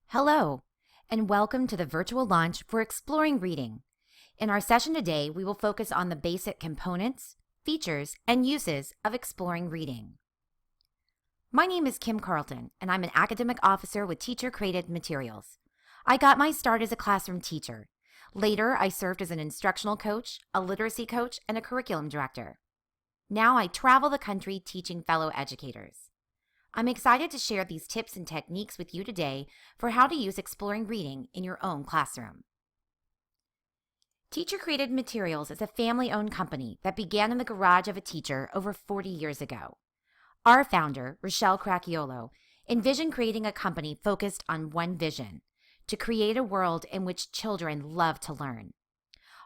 Hello, and welcome to the virtual launch for Exploring Reading. In our session today, we will focus on the basic components, features, and uses of Exploring Reading. My name is Kim Carlton, and I'm an academic officer with Teacher-Created Materials. I got my start as a classroom teacher. Later, I served as an instructional coach, a literacy coach, and a curriculum director. Now I travel the country teaching fellow educators. I'm excited to share these tips and techniques with you today for how to use Exploring Reading in your own classroom. Teacher-Created Materials is a family-owned company that began in the garage of a teacher over 40 years ago. Our founder, Rochelle Cracchiolo, envisioned creating a company focused on one vision: to create a world in which children love to learn.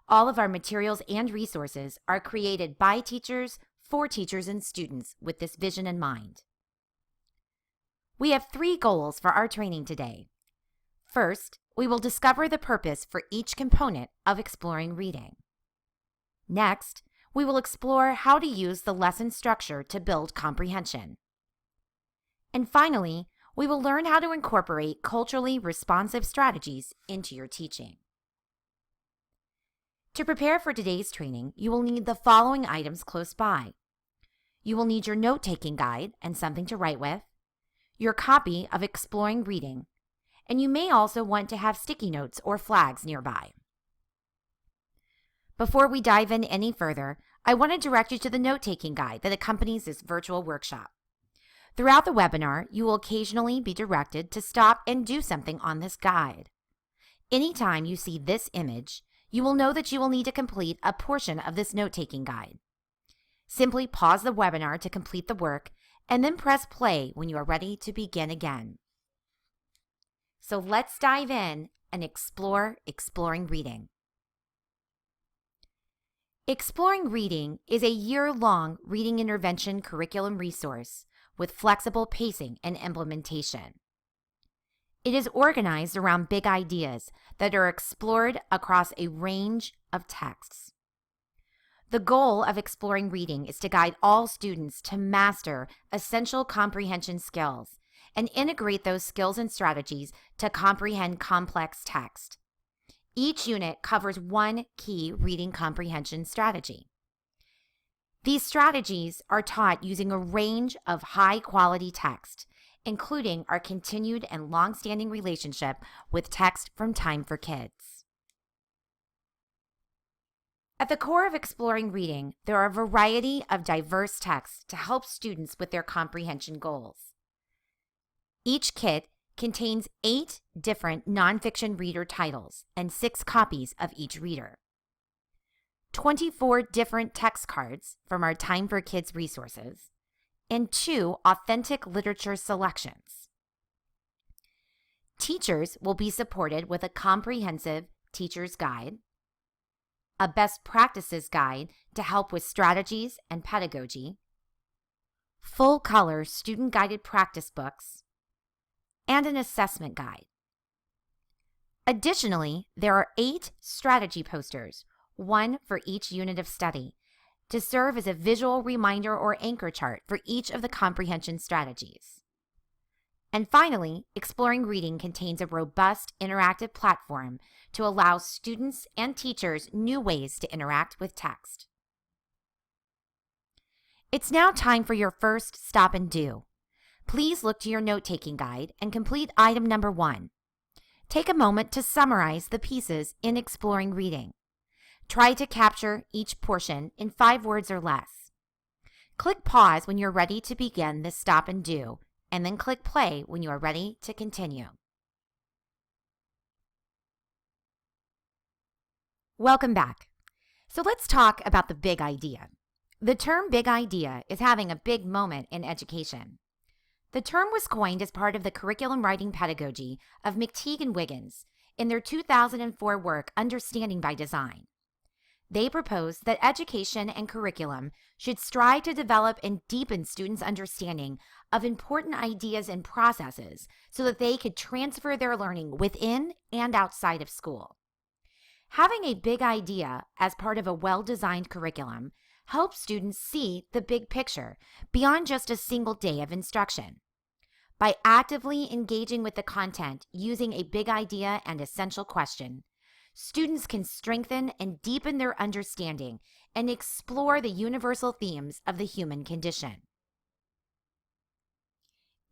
All of our materials and resources are created by teachers, for teachers and students with this vision in mind. We have 3 goals for our training today. First, we will discover the purpose for each component of Exploring Reading. Next, we will explore how to use the lesson structure to build comprehension. And finally, we will learn how to incorporate culturally responsive strategies into your teaching. To prepare for today's training, you will need the following items close by. You will need your note-taking guide and something to write with, your copy of Exploring Reading, and you may also want to have sticky notes or flags nearby. Before we dive in any further, I want to direct you to the note-taking guide that accompanies this virtual workshop. Throughout the webinar, you will occasionally be directed to stop and do something on this guide. Anytime you see this image, you will know that you will need to complete a portion of this note-taking guide. Simply pause the webinar to complete the work, and then press play when you are ready to begin again. So let's dive in and explore Exploring Reading. Exploring Reading is a year-long reading intervention curriculum resource with flexible pacing and implementation. It is organized around big ideas that are explored across a range of texts. The goal of Exploring Reading is to guide all students to master essential comprehension skills and integrate those skills and strategies to comprehend complex text. Each unit covers one key reading comprehension strategy. These strategies are taught using a range of high-quality text, including our continued and long-standing relationship with text from Time for Kids. At the core of Exploring Reading, there are a variety of diverse texts to help students with their comprehension goals. Each kit contains 8 different nonfiction reader titles and 6 copies of each reader, 24 different text cards from our Time for Kids resources, and 2 authentic literature selections. Teachers will be supported with a comprehensive teacher's guide, a best practices guide to help with strategies and pedagogy, full-color student-guided practice books, and an assessment guide. Additionally, there are 8 strategy posters, 1 for each unit of study, to serve as a visual reminder or anchor chart for each of the comprehension strategies. And finally, Exploring Reading contains a robust interactive platform to allow students and teachers new ways to interact with text. It's now time for your first stop and do. Please look to your note-taking guide and complete item number 1. Take a moment to summarize the pieces in Exploring Reading. Try to capture each portion in 5 words or less. Click pause when you're ready to begin the stop and do, and then click play when you are ready to continue. Welcome back. So let's talk about the big idea. The term big idea is having a big moment in education. The term was coined as part of the curriculum writing pedagogy of McTeague and Wiggins in their 2004 work, Understanding by Design. They proposed that education and curriculum should strive to develop and deepen students' understanding of important ideas and processes so that they could transfer their learning within and outside of school. Having a big idea as part of a well-designed curriculum helps students see the big picture beyond just a single day of instruction. By actively engaging with the content using a big idea and essential question, students can strengthen and deepen their understanding and explore the universal themes of the human condition.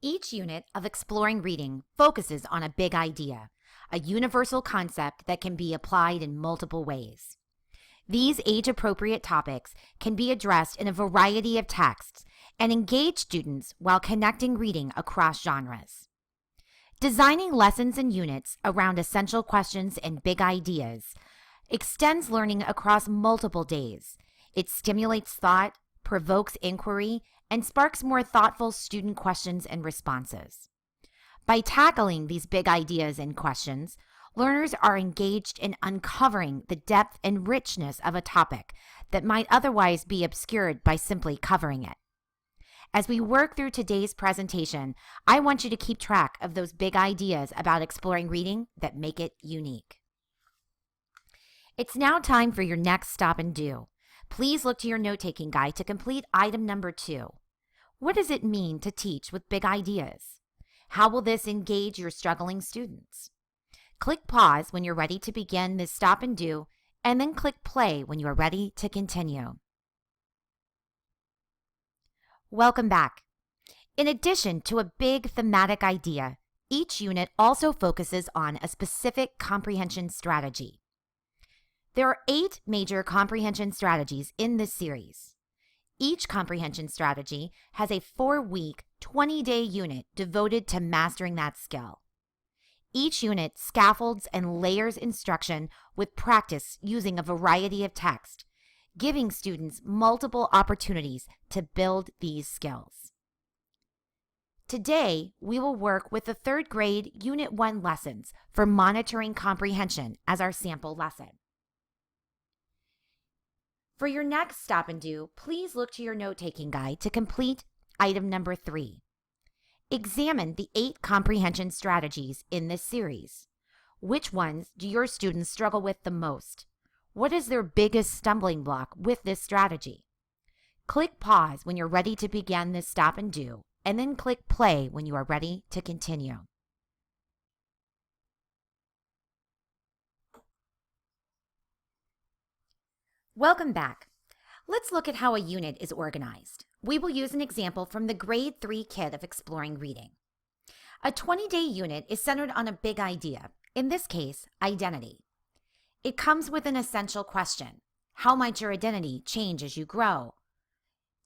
Each unit of Exploring Reading focuses on a big idea, a universal concept that can be applied in multiple ways. These age-appropriate topics can be addressed in a variety of texts and engage students while connecting reading across genres. Designing lessons and units around essential questions and big ideas extends learning across multiple days. It stimulates thought, provokes inquiry, and sparks more thoughtful student questions and responses. By tackling these big ideas and questions, learners are engaged in uncovering the depth and richness of a topic that might otherwise be obscured by simply covering it. As we work through today's presentation, I want you to keep track of those big ideas about exploring reading that make it unique. It's now time for your next stop and do. Please look to your note-taking guide to complete item number 2. What does it mean to teach with big ideas? How will this engage your struggling students? Click pause when you're ready to begin this stop and do, and then click play when you are ready to continue. Welcome back. In addition to a big thematic idea, each unit also focuses on a specific comprehension strategy. There are 8 major comprehension strategies in this series. Each comprehension strategy has a 4-week, 20-day unit devoted to mastering that skill. Each unit scaffolds and layers instruction with practice using a variety of text, giving students multiple opportunities to build these skills. Today, we will work with the 3rd grade Unit 1 lessons for monitoring comprehension as our sample lesson. For your next stop and do, please look to your note-taking guide to complete item number 3. Examine the 8 comprehension strategies in this series. Which ones do your students struggle with the most? What is their biggest stumbling block with this strategy? Click pause when you're ready to begin this stop and do, and then click play when you are ready to continue. Welcome back. Let's look at how a unit is organized. We will use an example from the Grade 3 kit of Exploring Reading. A 20-day unit is centered on a big idea, in this case, identity. It comes with an essential question: how might your identity change as you grow?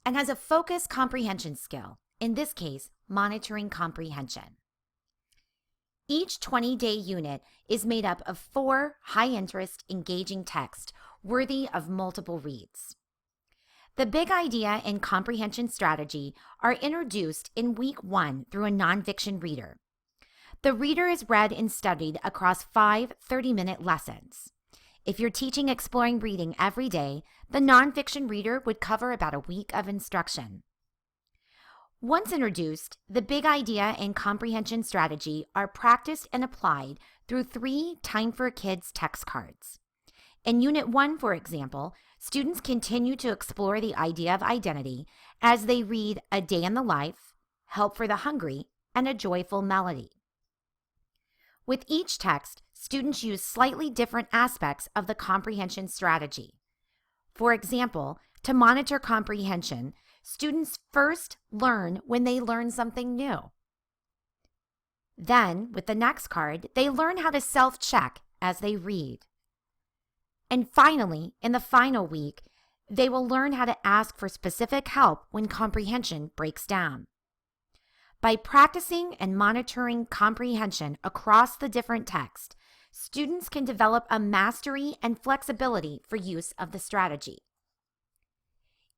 And has a focused comprehension skill, in this case, monitoring comprehension. Each 20-day unit is made up of 4 high-interest, engaging texts worthy of multiple reads. The big idea and comprehension strategy are introduced in week 1 through a nonfiction reader. The reader is read and studied across 5 30-minute lessons. If you're teaching Exploring Reading every day, the nonfiction reader would cover about a week of instruction. Once introduced, the big idea and comprehension strategy are practiced and applied through 3 Time for Kids text cards. In Unit 1, for example, students continue to explore the idea of identity as they read A Day in the Life, Help for the Hungry, and A Joyful Melody. With each text, students use slightly different aspects of the comprehension strategy. For example, to monitor comprehension, students first learn when they learn something new. Then, with the next card, they learn how to self-check as they read. And finally, in the final week, they will learn how to ask for specific help when comprehension breaks down. By practicing and monitoring comprehension across the different texts, students can develop a mastery and flexibility for use of the strategy.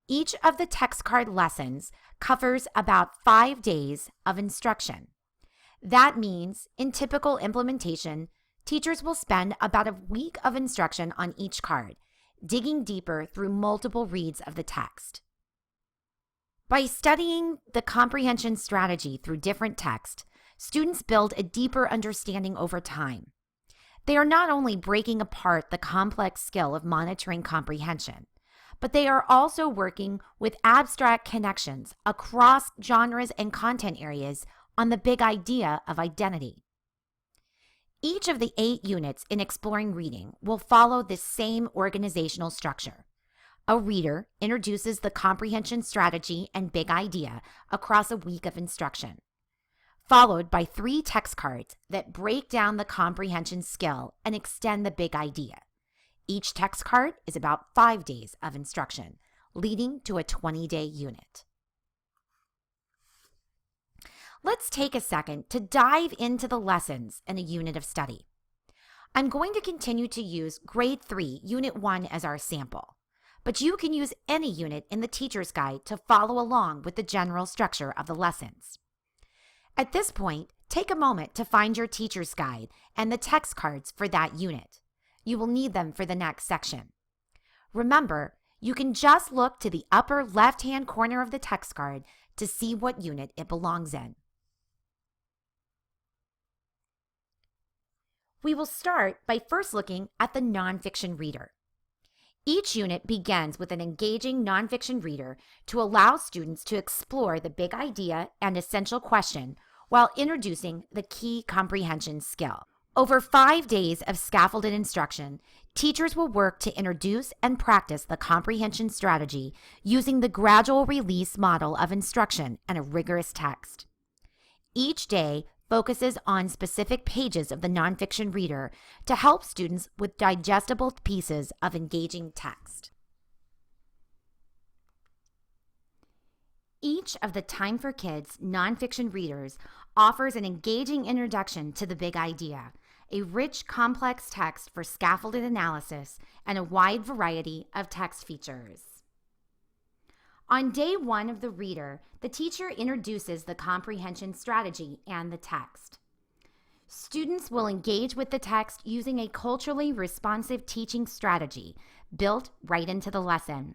Each of the text card lessons covers about 5 days of instruction. That means, in typical implementation, teachers will spend about a week of instruction on each card, digging deeper through multiple reads of the text. By studying the comprehension strategy through different texts, students build a deeper understanding over time. They are not only breaking apart the complex skill of monitoring comprehension, but they are also working with abstract connections across genres and content areas on the big idea of identity. Each of the 8 units in Exploring Reading will follow this same organizational structure. A reader introduces the comprehension strategy and big idea across a week of instruction, followed by 3 text cards that break down the comprehension skill and extend the big idea. Each text card is about 5 days of instruction, leading to a 20-day unit. Let's take a second to dive into the lessons in a unit of study. I'm going to continue to use Grade 3, Unit 1 as our sample, but you can use any unit in the teacher's guide to follow along with the general structure of the lessons. At this point, take a moment to find your teacher's guide and the text cards for that unit. You will need them for the next section. Remember, you can just look to the upper left-hand corner of the text card to see what unit it belongs in. We will start by first looking at the nonfiction reader. Each unit begins with an engaging nonfiction reader to allow students to explore the big idea and essential question while introducing the key comprehension skill. Over 5 days of scaffolded instruction, teachers will work to introduce and practice the comprehension strategy using the gradual release model of instruction and a rigorous text. Each day focuses on specific pages of the nonfiction reader to help students with digestible pieces of engaging text. Each of the Time for Kids nonfiction readers offers an engaging introduction to the big idea, a rich, complex text for scaffolded analysis, and a wide variety of text features. On day 1 of the reader, the teacher introduces the comprehension strategy and the text. Students will engage with the text using a culturally responsive teaching strategy built right into the lesson.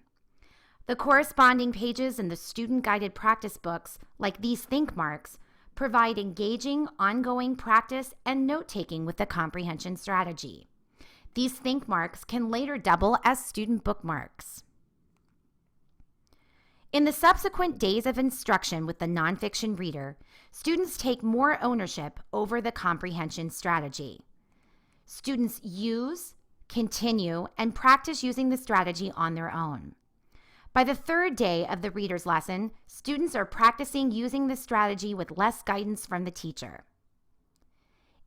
The corresponding pages in the student-guided practice books, like these think marks, provide engaging, ongoing practice and note-taking with the comprehension strategy. These think marks can later double as student bookmarks. In the subsequent days of instruction with the nonfiction reader, students take more ownership over the comprehension strategy. Students use, continue, and practice using the strategy on their own. By the 3rd day of the reader's lesson, students are practicing using the strategy with less guidance from the teacher.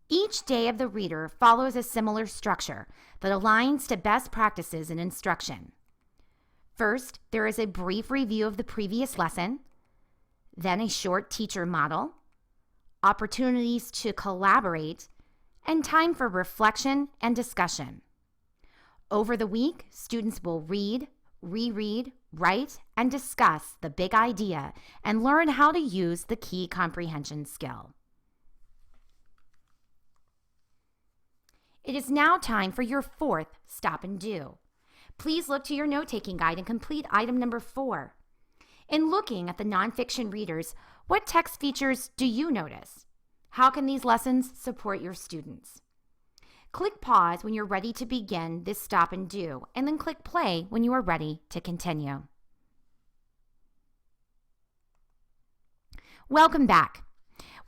Each day of the reader follows a similar structure that aligns to best practices in instruction. First, there is a brief review of the previous lesson, then a short teacher model, opportunities to collaborate, and time for reflection and discussion. Over the week, students will read, reread, write, and discuss the big idea and learn how to use the key comprehension skill. It is now time for your 4th stop and do. Please look to your note-taking guide and complete item number 4. In looking at the nonfiction readers, what text features do you notice? How can these lessons support your students? Click pause when you're ready to begin this stop and do, and then click play when you are ready to continue. Welcome back.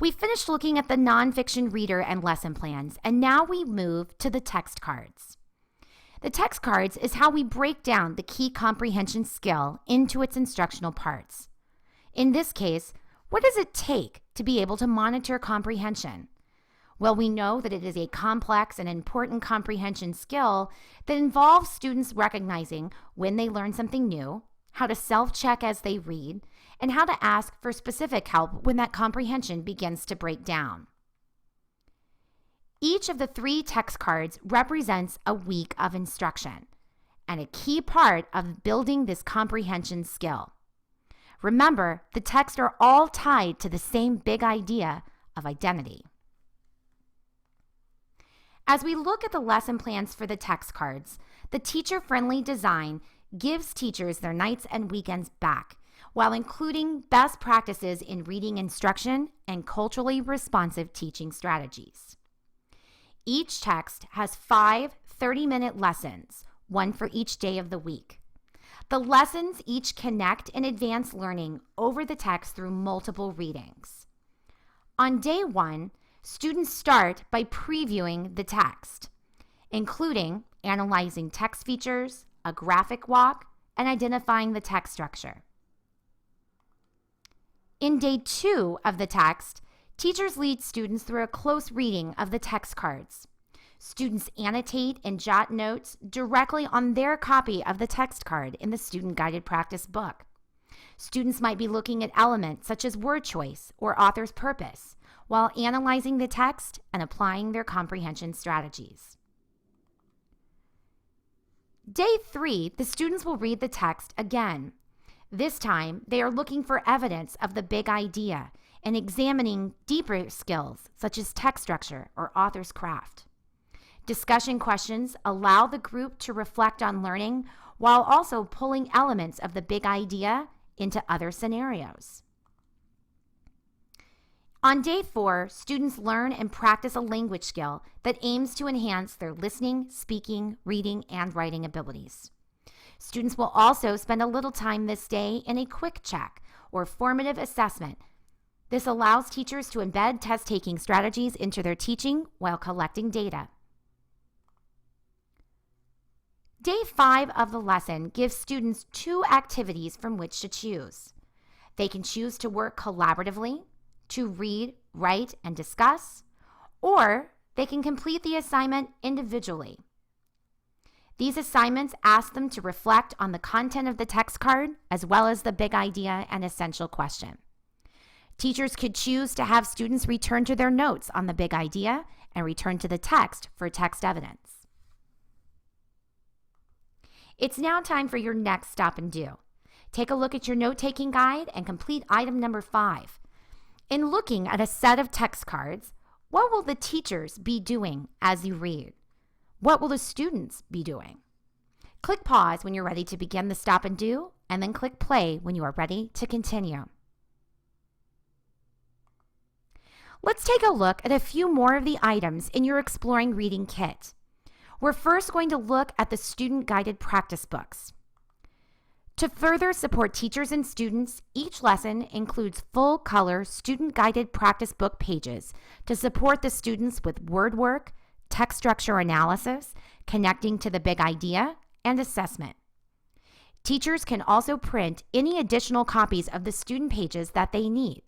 We finished looking at the nonfiction reader and lesson plans, and now we move to the text cards. The text cards is how we break down the key comprehension skill into its instructional parts. In this case, what does it take to be able to monitor comprehension? Well, we know that it is a complex and important comprehension skill that involves students recognizing when they learn something new, how to self-check as they read, and how to ask for specific help when that comprehension begins to break down. Each of the 3 text cards represents a week of instruction and a key part of building this comprehension skill. Remember, the texts are all tied to the same big idea of identity. As we look at the lesson plans for the text cards, the teacher-friendly design gives teachers their nights and weekends back while including best practices in reading instruction and culturally responsive teaching strategies. Each text has 5 30-minute lessons, one for each day of the week. The lessons each connect and advance learning over the text through multiple readings. On day 1, students start by previewing the text, including analyzing text features, a graphic walk, and identifying the text structure. In day 2 of the text, teachers lead students through a close reading of the text cards. Students annotate and jot notes directly on their copy of the text card in the student-guided practice book. Students might be looking at elements such as word choice or author's purpose while analyzing the text and applying their comprehension strategies. Day 3, the students will read the text again. This time, they are looking for evidence of the big idea and examining deeper skills such as text structure or author's craft. Discussion questions allow the group to reflect on learning while also pulling elements of the big idea into other scenarios. On day 4, students learn and practice a language skill that aims to enhance their listening, speaking, reading, and writing abilities. Students will also spend a little time this day in a quick check or formative assessment. This allows teachers to embed test-taking strategies into their teaching while collecting data. Day 5 of the lesson gives students 2 activities from which to choose. They can choose to work collaboratively, to read, write, and discuss, or they can complete the assignment individually. These assignments ask them to reflect on the content of the text card as well as the big idea and essential question. Teachers could choose to have students return to their notes on the big idea and return to the text for text evidence. It's now time for your next stop and do. Take a look at your note-taking guide and complete item number 5. In looking at a set of text cards, what will the teachers be doing as you read? What will the students be doing? Click pause when you're ready to begin the stop and do, and then click play when you are ready to continue. Let's take a look at a few more of the items in your Exploring Reading Kit. We're first going to look at the student-guided practice books. To further support teachers and students, each lesson includes full-color student-guided practice book pages to support the students with word work, text structure analysis, connecting to the big idea, and assessment. Teachers can also print any additional copies of the student pages that they need.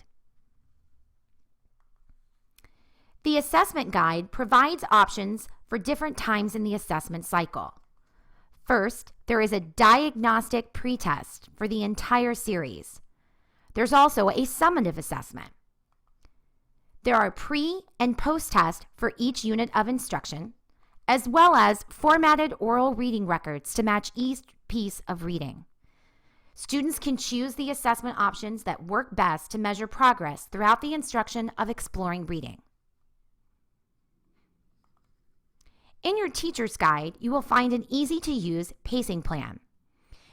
The assessment guide provides options for different times in the assessment cycle. First, there is a diagnostic pretest for the entire series. There's also a summative assessment. There are pre- and post-tests for each unit of instruction, as well as formatted oral reading records to match each piece of reading. Students can choose the assessment options that work best to measure progress throughout the instruction of exploring reading. In your teacher's guide, you will find an easy-to-use pacing plan.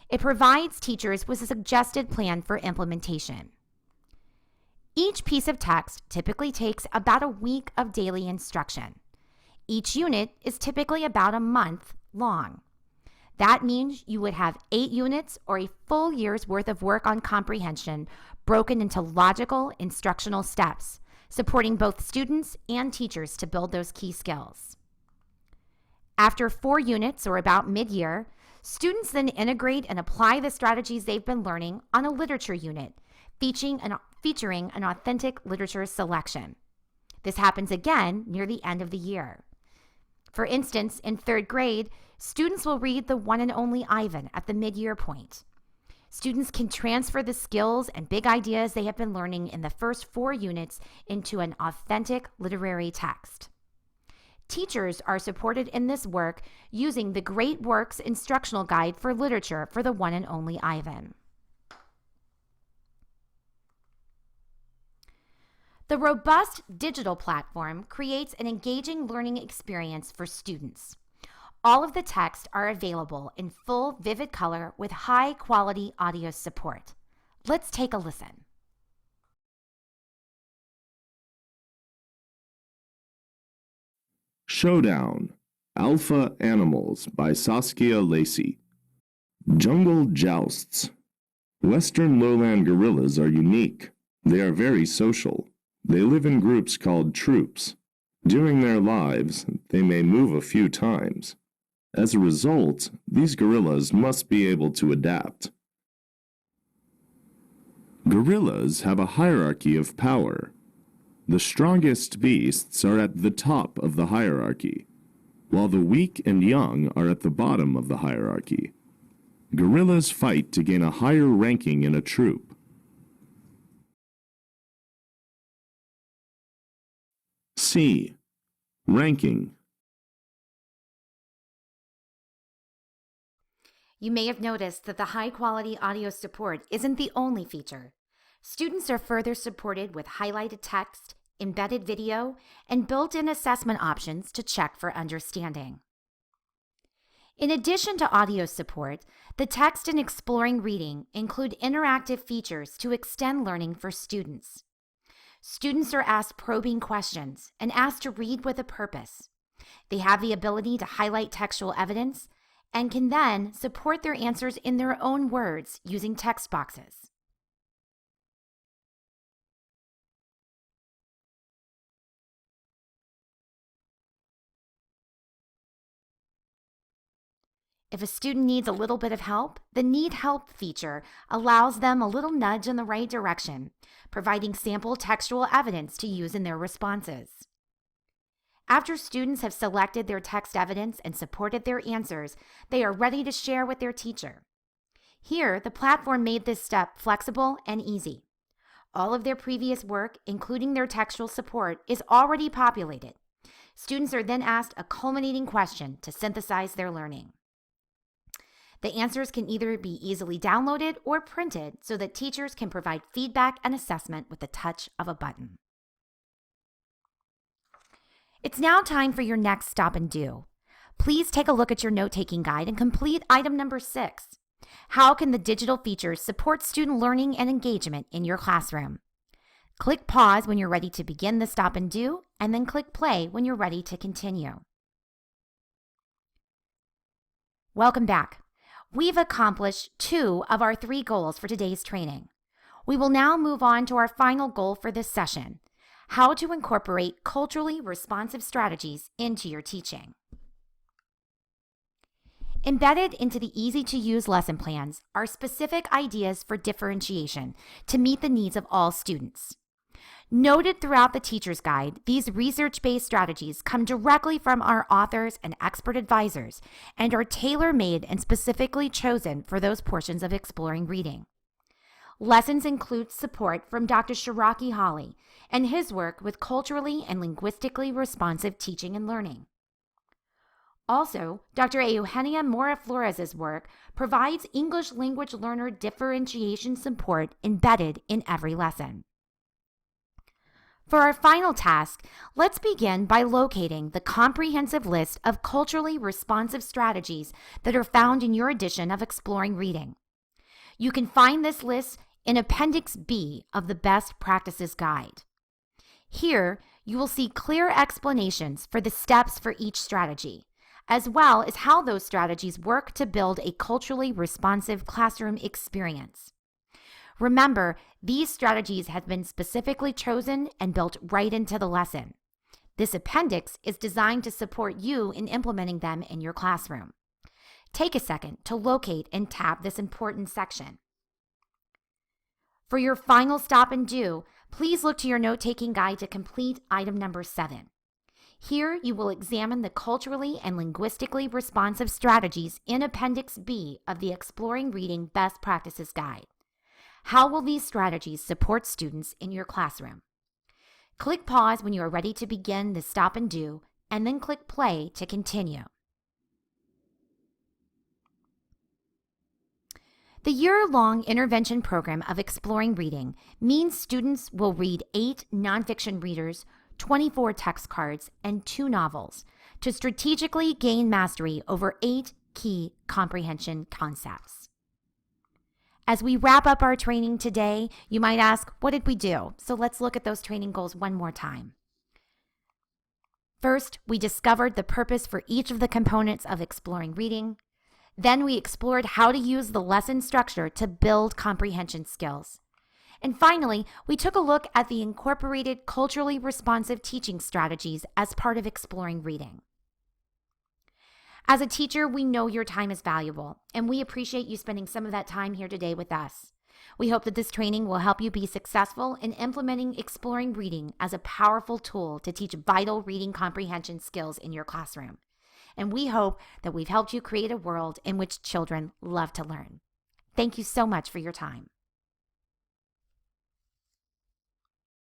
It provides teachers with a suggested plan for implementation. Each piece of text typically takes about a week of daily instruction. Each unit is typically about a month long. That means you would have 8 units or a full year's worth of work on comprehension broken into logical instructional steps, supporting both students and teachers to build those key skills. After 4 units, or about mid-year, students then integrate and apply the strategies they've been learning on a literature unit, featuring an authentic literature selection. This happens again near the end of the year. For instance, in 3rd grade, students will read The One and Only Ivan at the mid-year point. Students can transfer the skills and big ideas they have been learning in the first 4 units into an authentic literary text. Teachers are supported in this work using the Great Works Instructional Guide for Literature for The One and Only Ivan. The robust digital platform creates an engaging learning experience for students. All of the texts are available in full vivid color with high-quality audio support. Let's take a listen. Showdown, Alpha Animals by Saskia Lacey. Jungle Jousts. Western lowland gorillas are unique. They are very social. They live in groups called troops. During their lives, they may move a few times. As a result, these gorillas must be able to adapt. Gorillas have a hierarchy of power. The strongest beasts are at the top of the hierarchy, while the weak and young are at the bottom of the hierarchy. Gorillas fight to gain a higher ranking in a troop. C. Ranking. You may have noticed that the high-quality audio support isn't the only feature. Students are further supported with highlighted text, embedded video, and built-in assessment options to check for understanding. In addition to audio support, the text and exploring reading include interactive features to extend learning for students. Students are asked probing questions and asked to read with a purpose. They have the ability to highlight textual evidence and can then support their answers in their own words using text boxes. If a student needs a little bit of help, the Need Help feature allows them a little nudge in the right direction, providing sample textual evidence to use in their responses. After students have selected their text evidence and supported their answers, they are ready to share with their teacher. Here, the platform made this step flexible and easy. All of their previous work, including their textual support, is already populated. Students are then asked a culminating question to synthesize their learning. The answers can either be easily downloaded or printed so that teachers can provide feedback and assessment with the touch of a button. It's now time for your next stop and do. Please take a look at your note-taking guide and complete item number 6. How can the digital features support student learning and engagement in your classroom? Click pause when you're ready to begin the stop and do, and then click play when you're ready to continue. Welcome back. We've accomplished 2 of our 3 goals for today's training. We will now move on to our final goal for this session: how to incorporate culturally responsive strategies into your teaching. Embedded into the easy-to-use lesson plans are specific ideas for differentiation to meet the needs of all students. Noted throughout the teacher's guide, these research-based strategies come directly from our authors and expert advisors and are tailor-made and specifically chosen for those portions of exploring reading. Lessons include support from Dr. Shiraki Hawley and his work with culturally and linguistically responsive teaching and learning. Also, Dr. Eugenia Mora Flores' work provides English language learner differentiation support embedded in every lesson. For our final task, let's begin by locating the comprehensive list of culturally responsive strategies that are found in your edition of Exploring Reading. You can find this list in Appendix B of the Best Practices Guide. Here, you will see clear explanations for the steps for each strategy, as well as how those strategies work to build a culturally responsive classroom experience. Remember, these strategies have been specifically chosen and built right into the lesson. This appendix is designed to support you in implementing them in your classroom. Take a second to locate and tab this important section. For your final stop and do, please look to your note-taking guide to complete item number 7. Here, you will examine the culturally and linguistically responsive strategies in Appendix B of the Exploring Reading Best Practices Guide. How will these strategies support students in your classroom? Click pause when you are ready to begin the stop and do, and then click play to continue. The year-long intervention program of Exploring Reading means students will read 8 nonfiction readers, 24 text cards, and 2 novels to strategically gain mastery over 8 key comprehension concepts. As we wrap up our training today, you might ask, what did we do? So let's look at those training goals one more time. First, we discovered the purpose for each of the components of Exploring Reading. Then we explored how to use the lesson structure to build comprehension skills. And finally, we took a look at the incorporated culturally responsive teaching strategies as part of exploring reading. As a teacher, we know your time is valuable, and we appreciate you spending some of that time here today with us. We hope that this training will help you be successful in implementing exploring reading as a powerful tool to teach vital reading comprehension skills in your classroom. And we hope that we've helped you create a world in which children love to learn. Thank you so much for your time.